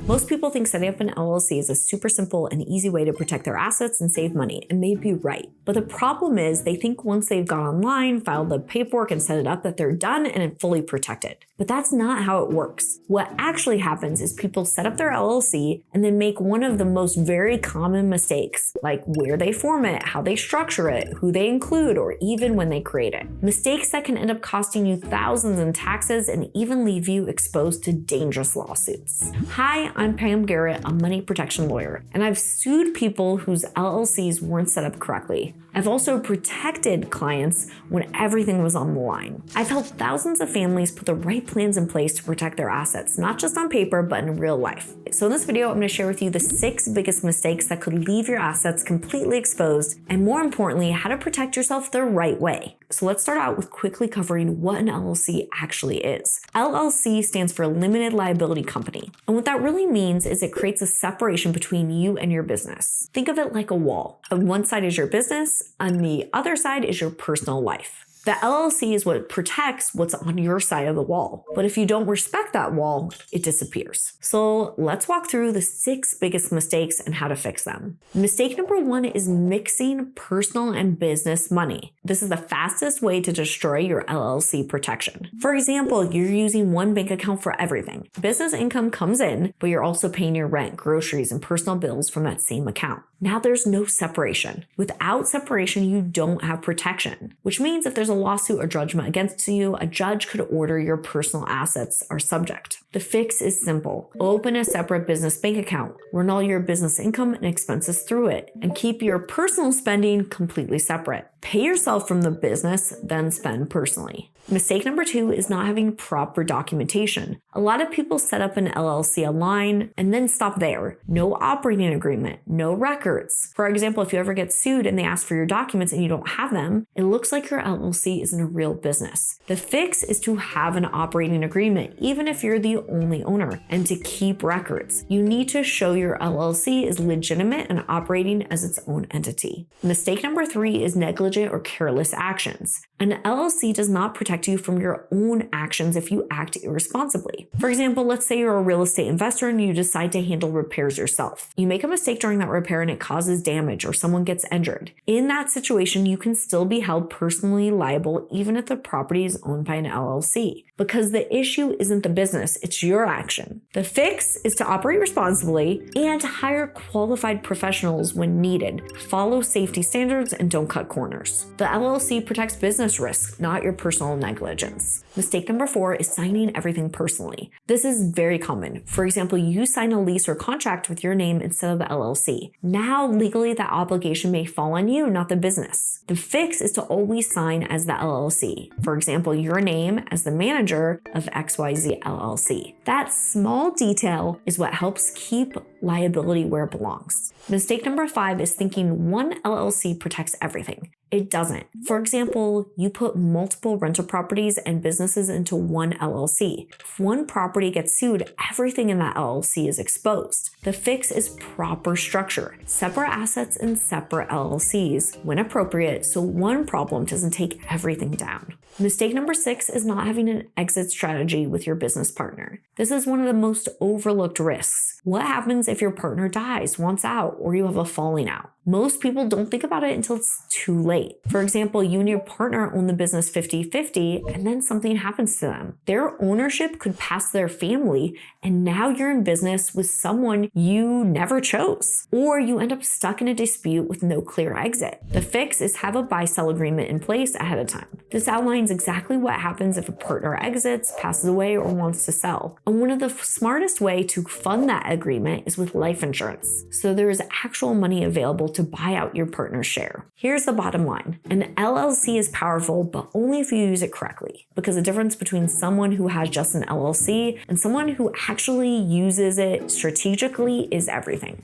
Most people think setting up an LLC is a super simple and easy way to protect their assets and save money, and they'd be right. But the problem is they think once they've gone online, filed the paperwork, and set it up that they're done and fully protected. But that's not how it works. What actually happens is people set up their LLC and then make one of the most very common mistakes, like where they form it, how they structure it, who they include, or even when they create it. Mistakes that can end up costing you thousands in taxes and even leave you exposed to dangerous lawsuits. Hi, I'm Pam Garrett, a money protection lawyer, and I've sued people whose LLCs weren't set up correctly. I've also protected clients when everything was on the line. I've helped thousands of families put the right plans in place to protect their assets, not just on paper, but in real life. So in this video, I'm going to share with you the 6 biggest mistakes that could leave your assets completely exposed, and more importantly, how to protect yourself the right way. So let's start out with quickly covering what an LLC actually is. LLC stands for Limited Liability Company. And what that really means is it creates a separation between you and your business. Think of it like a wall. On one side is your business, on the other side is your personal life. The LLC is what protects what's on your side of the wall. But if you don't respect that wall, it disappears. So let's walk through the 6 biggest mistakes and how to fix them. Mistake number 1 is mixing personal and business money. This is the fastest way to destroy your LLC protection. For example, you're using one bank account for everything. Business income comes in, but you're also paying your rent, groceries, and personal bills from that same account. Now there's no separation. Without separation, you don't have protection, which means if there's a lawsuit or judgment against you, a judge could order your personal assets are subject. The fix is simple. Open a separate business bank account, run all your business income and expenses through it, and keep your personal spending completely separate. Pay yourself from the business, then spend personally. Mistake number 2 is not having proper documentation. A lot of people set up an LLC online and then stop there. No operating agreement, no records. For example, if you ever get sued and they ask for your documents and you don't have them, it looks like your LLC isn't a real business. The fix is to have an operating agreement, even if you're the only owner, and to keep records. You need to show your LLC is legitimate and operating as its own entity. Mistake number 3 is negligent or careless actions. An LLC does not protect you from your own actions if you act irresponsibly. For example, let's say you're a real estate investor and you decide to handle repairs yourself. You make a mistake during that repair and it causes damage or someone gets injured. In that situation, you can still be held personally liable even if the property is owned by an LLC, because the issue isn't the business, it's your action. The fix is to operate responsibly and to hire qualified professionals when needed. Follow safety standards and don't cut corners. The LLC protects business risks, not your personal negligence. Mistake number 4 is signing everything personally. This is very common. For example, you sign a lease or contract with your name instead of the LLC. Now, legally, that obligation may fall on you, not the business. The fix is to always sign as the LLC. For example, your name as the manager of XYZ LLC. That small detail is what helps keep liability where it belongs. Mistake number 5 is thinking one LLC protects everything. It doesn't. For example, you put multiple rental properties and businesses into one LLC. If one property gets sued, everything in that LLC is exposed. The fix is proper structure. Separate assets in separate LLCs when appropriate, so one problem doesn't take everything down. Mistake number 6 is not having an exit strategy with your business partner. This is one of the most overlooked risks. What happens if your partner dies, wants out, or you have a falling out? Most people don't think about it until it's too late. For example, you and your partner own the business 50-50 and then something happens to them. Their ownership could pass their family and now you're in business with someone you never chose. Or you end up stuck in a dispute with no clear exit. The fix is have a buy-sell agreement in place ahead of time. This outlines exactly what happens if a partner exits, passes away, or wants to sell. And one of the smartest way to fund that agreement is with life insurance. So there is actual money available to buy out your partner's share. Here's the bottom line. An LLC is powerful, but only if you use it correctly. Because the difference between someone who has just an LLC and someone who actually uses it strategically is everything.